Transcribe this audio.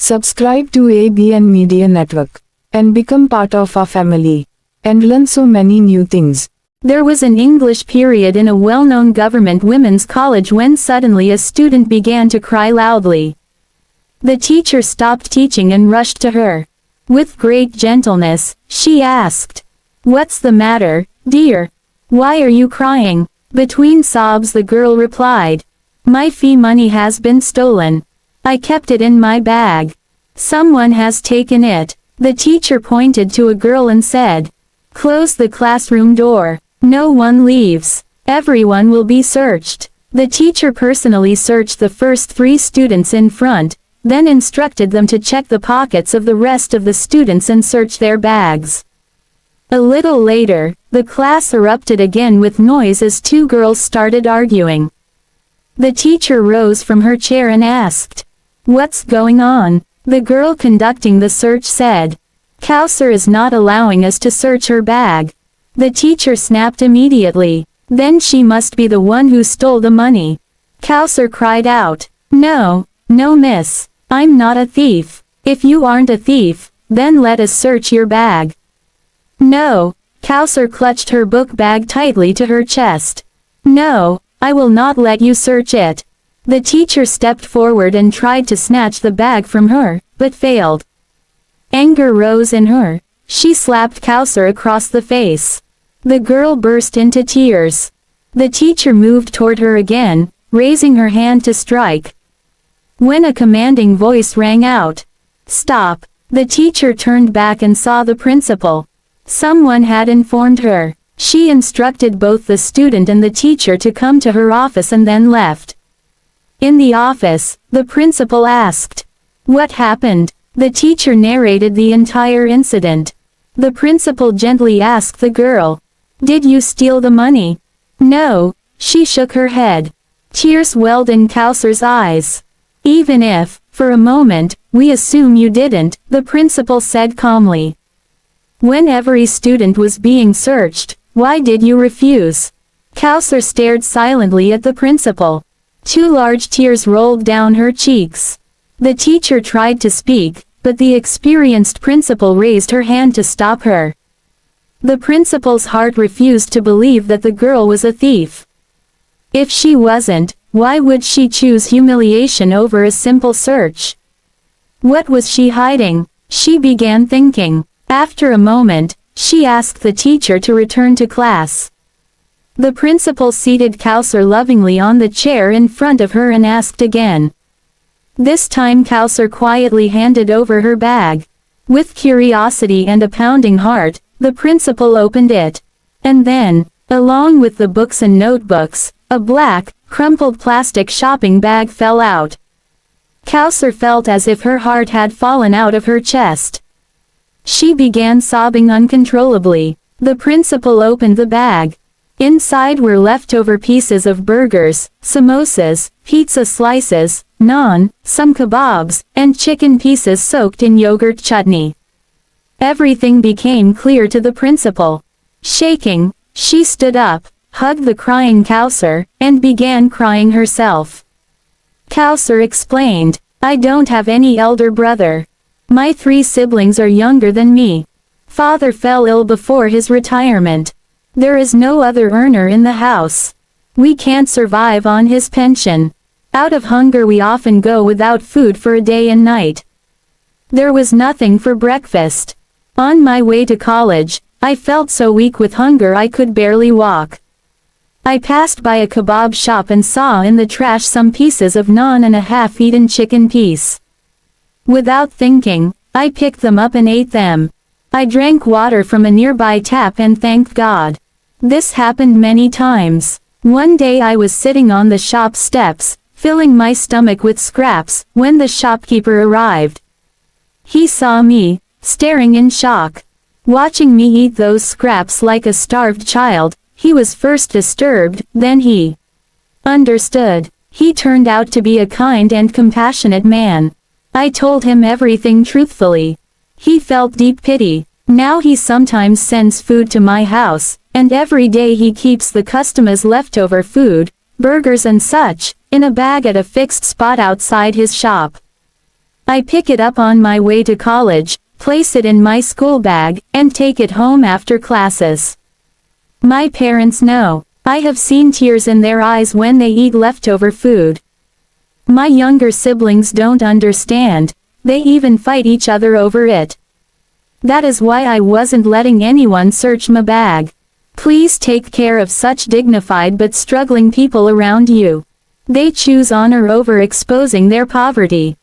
Subscribe to ABN Media Network and become part of our family and learn so many new things. There was an English period in a well-known government women's college when suddenly a student began to cry loudly. The teacher stopped teaching and rushed to her. With great gentleness, she asked, "What's the matter, dear? Why are you crying?" Between sobs the girl replied, "My fee money has been stolen. I kept it in my bag. Someone has taken it." The teacher pointed to a girl and said, "Close the classroom door. No one leaves. Everyone will be searched." The teacher personally searched the first 3 students in front, then instructed them to check the pockets of the rest of the students and search their bags. A little later, the class erupted again with noise as 2 girls started arguing. The teacher rose from her chair and asked, "What's going on?" The girl conducting the search said, "Kausar is not allowing us to search her bag." The teacher snapped immediately, "Then she must be the one who stole the money." Kausar cried out, "No, no miss, I'm not a thief. If you aren't a thief, then let us search your bag." "No," Kausar clutched her book bag tightly to her chest. "No, I will not let you search it." The teacher stepped forward and tried to snatch the bag from her, but failed. Anger rose in her. She slapped Kausar across the face. The girl burst into tears. The teacher moved toward her again, raising her hand to strike. When a commanding voice rang out, "Stop!" the teacher turned back and saw the principal. Someone had informed her. She instructed both the student and the teacher to come to her office and then left. In the office, the principal asked, "What happened?" The teacher narrated the entire incident. The principal gently asked the girl, "Did you steal the money?" "No," she shook her head. Tears welled in Kausar's eyes. "Even if, for a moment, we assume you didn't," the principal said calmly. "When every student was being searched, why did you refuse?" Kausar stared silently at the principal. 2 large tears rolled down her cheeks. The teacher tried to speak, but the experienced principal raised her hand to stop her. The principal's heart refused to believe that the girl was a thief. If she wasn't, why would she choose humiliation over a simple search? What was she hiding? She began thinking. After a moment, she asked the teacher to return to class. The principal seated Kausar lovingly on the chair in front of her and asked again. This time Kausar quietly handed over her bag. With curiosity and a pounding heart, the principal opened it. And then, along with the books and notebooks, a black, crumpled plastic shopping bag fell out. Kausar felt as if her heart had fallen out of her chest. She began sobbing uncontrollably. The principal opened the bag. Inside were leftover pieces of burgers, samosas, pizza slices, naan, some kebabs, and chicken pieces soaked in yogurt chutney. Everything became clear to the principal. Shaking, she stood up, hugged the crying Kausar, and began crying herself. Kausar explained, "I don't have any elder brother. My 3 siblings are younger than me. Father fell ill before his retirement. There is no other earner in the house. We can't survive on his pension. Out of hunger we often go without food for a day and night. There was nothing for breakfast. On my way to college, I felt so weak with hunger I could barely walk. I passed by a kebab shop and saw in the trash some pieces of naan and a half-eaten chicken piece. Without thinking, I picked them up and ate them. I drank water from a nearby tap and thanked God. This happened many times. One day I was sitting on the shop steps, filling my stomach with scraps, when the shopkeeper arrived. He saw me, staring in shock. Watching me eat those scraps like a starved child, he was first disturbed, then he understood. He turned out to be a kind and compassionate man. I told him everything truthfully. He felt deep pity. Now he sometimes sends food to my house, and every day he keeps the customers' leftover food, burgers and such, in a bag at a fixed spot outside his shop. I pick it up on my way to college, place it in my school bag, and take it home after classes. My parents know. I have seen tears in their eyes when they eat leftover food. My younger siblings don't understand, they even fight each other over it. That is why I wasn't letting anyone search my bag. Please take care of such dignified but struggling people around you. They choose honor over exposing their poverty.